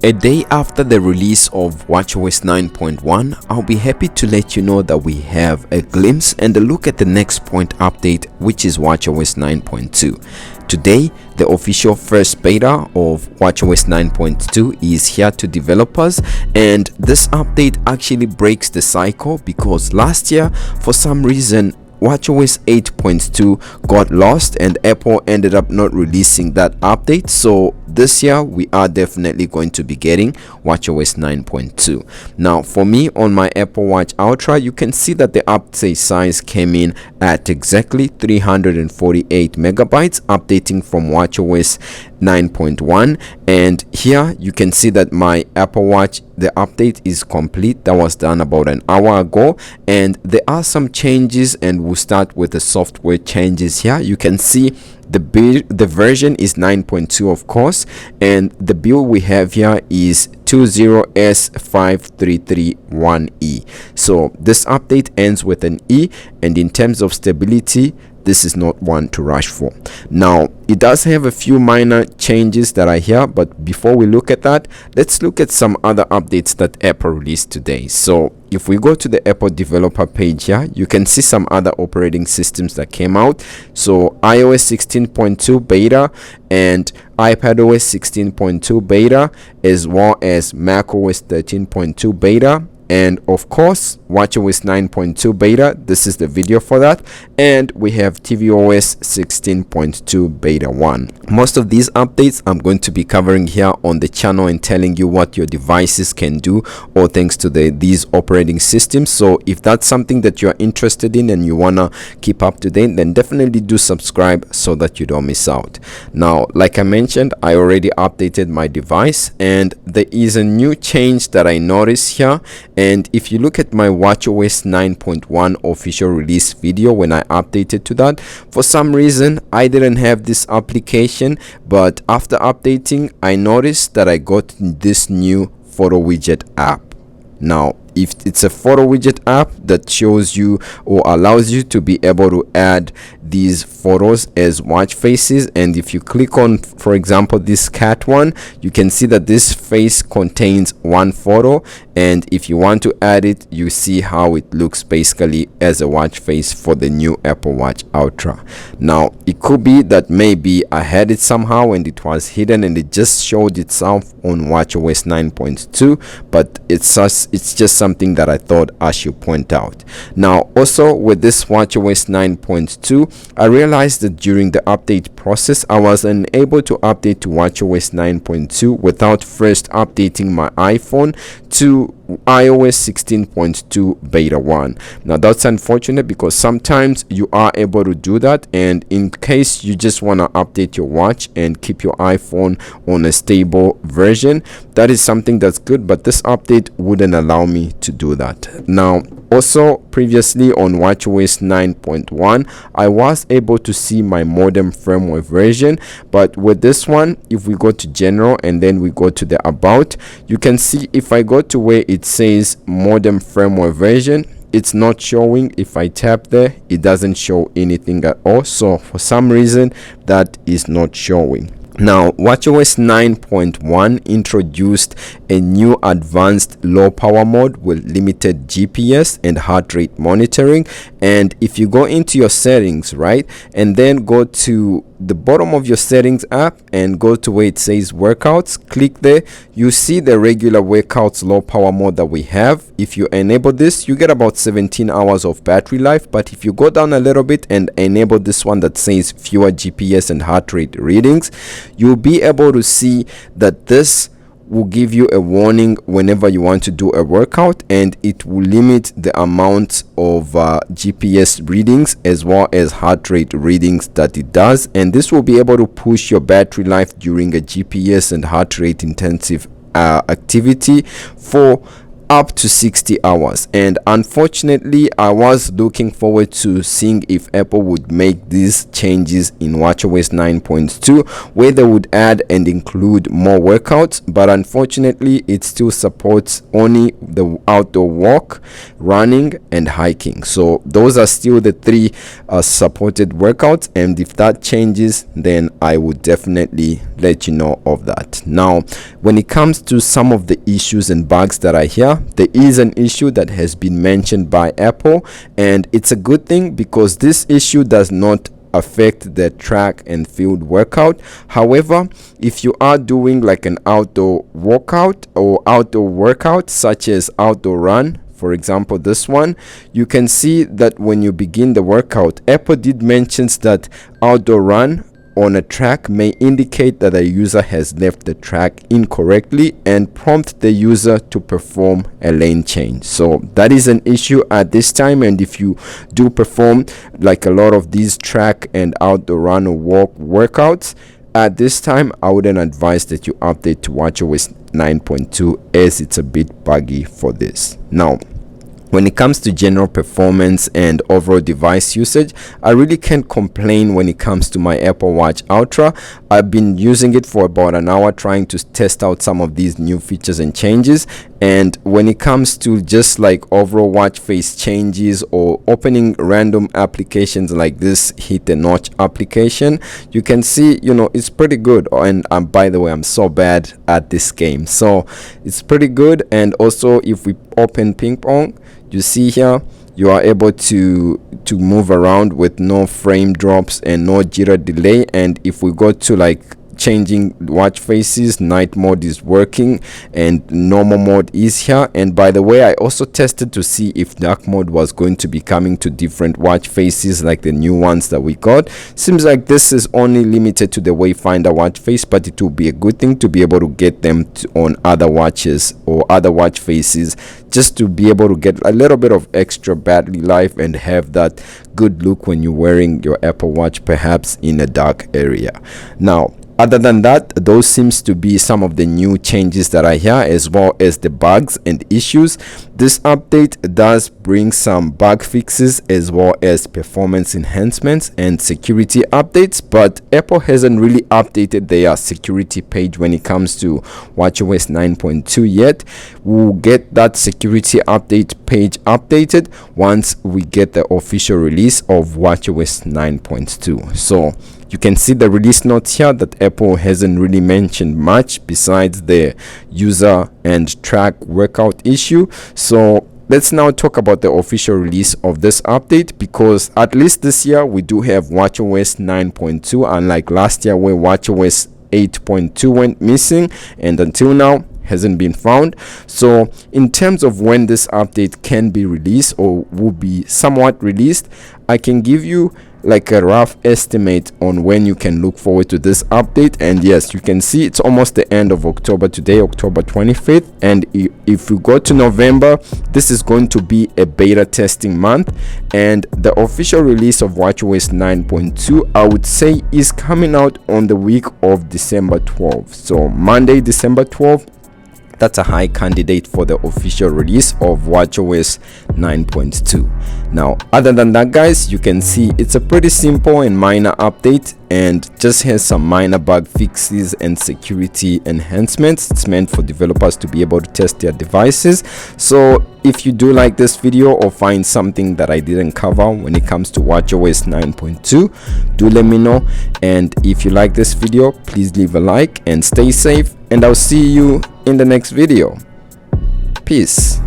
A day after the release of watchOS 9.1, I'll be happy to let you know that we have a glimpse and a look at the next point update, which is watchOS 9.2. Today, the official first beta of watchOS 9.2 is here to developers, and this update actually breaks the cycle because last year, for some reason, watchOS 8.2 got lost and Apple ended up not releasing that update. So this year we are definitely going to be getting watchOS 9.2. Now for me on my Apple Watch Ultra, you can see that the update size came in at exactly 348 megabytes, updating from watchOS 9.1. and here you can see that my Apple Watch, the update is complete. That was done about an hour ago, and there are some changes, and we'll start with the software changes. Here you can see the version is 9.2 of course, and the build we have here is 20S5331E. so this update ends with an E, and in terms of stability, this is not one to rush for. Now it does have a few minor changes that are here, but before we look at that, let's look at some other updates that Apple released today. So if we go to the Apple developer page here, you can see some other operating systems that came out. So iOS 16.2 beta and iPadOS 16.2 beta, as well as macOS 13.2 beta, and of course watchOS 9.2 beta. This is the video for that, and we have tvOS 16.2 beta 1. Most of these updates I'm going to be covering here on the channel and telling you what your devices can do, all thanks to these operating systems. So if that's something that you're interested in and you wanna keep up to date, then definitely do subscribe so that you don't miss out. Now like I mentioned, I already updated my device, and there is a new change that I noticed here. And if you look at my watchOS 9.1 official release video, when I updated to that, for some reason I didn't have this application, but after updating I noticed that I got this new photo widget app. Now if it's a photo widget app that shows you or allows you to be able to add these photos as watch faces, and if you click on, for example, this cat one, you can see that this face contains one photo, and if you want to add it, you see how it looks basically as a watch face for the new Apple Watch Ultra. Now it could be that maybe I had it somehow and it was hidden and it just showed itself on watchOS 9.2, but it's just something that I thought I should point out. Now also with this watchOS 9.2, I realized that during the update process I was unable to update to watchOS 9.2 without first updating my iPhone to iOS 16.2 beta 1. Now that's unfortunate because sometimes you are able to do that, and in case you just want to update your watch and keep your iPhone on a stable version, that is something that's good, but this update wouldn't allow me to do that. Now also previously on watchOS 9.1 I was able to see my modem firmware version, but with this one, if we go to general and then we go to the about, you can see if I go to where it says modem firmware version, it's not showing. If I tap there, it doesn't show anything at all, so for some reason that is not showing. Now watchOS 9.1 introduced a new advanced low power mode with limited GPS and heart rate monitoring, and if you go into your settings, right, and then go to the bottom of your settings app and go to where it says workouts, click there, you see the regular workouts low power mode that we have. If you enable this, you get about 17 hours of battery life, but if you go down a little bit and enable this one that says fewer GPS and heart rate readings, you'll be able to see that this will give you a warning whenever you want to do a workout, and it will limit the amount of GPS readings as well as heart rate readings that it does, and this will be able to push your battery life during a GPS and heart rate intensive activity for up to 60 hours. And unfortunately, I was looking forward to seeing if Apple would make these changes in watchOS 9.2, where they would add and include more workouts, but unfortunately it still supports only the outdoor walk, running and hiking. So those are still the three supported workouts, and if that changes, then I would definitely let you know of that. Now, when it comes to some of the issues and bugs that I hear, there is an issue that has been mentioned by Apple, and it's a good thing because this issue does not affect the track and field workout. However, if you are doing like an outdoor workout or outdoor workout such as outdoor run, for example this one, you can see that when you begin the workout, Apple did mention that outdoor run on a track may indicate that a user has left the track incorrectly and prompt the user to perform a lane change. So that is an issue at this time, and if you do perform like a lot of these track and outdoor run or walk workouts at this time, I wouldn't advise that you update to watchOS 9.2 as it's a bit buggy for this. Now, when it comes to general performance and overall device usage, I really can't complain when it comes to my Apple Watch Ultra. I've been using it for about an hour trying to test out some of these new features and changes. And when it comes to just like overall watch face changes or opening random applications like this hit the notch application, you can see, it's pretty good. And by the way, I'm so bad at this game, so it's pretty good. And also, if we open ping pong, you see here you are able to move around with no frame drops and no jitter delay. And if we go to like changing watch faces, night mode is working and normal mode is here. And by the way, I also tested to see if dark mode was going to be coming to different watch faces like the new ones that we got. Seems like this is only limited to the Wayfinder watch face, but it will be a good thing to be able to get them on other watches or other watch faces, just to be able to get a little bit of extra battery life and have that good look when you're wearing your Apple Watch, perhaps in a dark area. Now, other than that, those seems to be some of the new changes that I hear, as well as the bugs and issues. This update does bring some bug fixes as well as performance enhancements and security updates, but Apple hasn't really updated their security page when it comes to watchOS 9.2 yet. We'll get that security update page updated once we get the official release of watchOS 9.2. So you can see the release notes here that Apple hasn't really mentioned much besides the user and track workout issue. So let's now talk about the official release of this update, because at least this year we do have watchOS 9.2, unlike last year where watchOS 8.2 went missing and until now hasn't been found. So in terms of when this update can be released or will be somewhat released, I can give you like a rough estimate on when you can look forward to this update. And yes, you can see it's almost the end of October today, October 25th, and if we go to November, this is going to be a beta testing month, and the official release of watchOS 9.2 I would say is coming out on the week of December 12th. So Monday, December 12th, that's a high candidate for the official release of watchOS 9.2. Now, other than that, guys, you can see it's a pretty simple and minor update and just has some minor bug fixes and security enhancements. It's meant for developers to be able to test their devices. So if you do like this video or find something that I didn't cover when it comes to watchOS 9.2, do let me know. And if you like this video, please leave a like and stay safe, and I'll see you in the next video. Peace.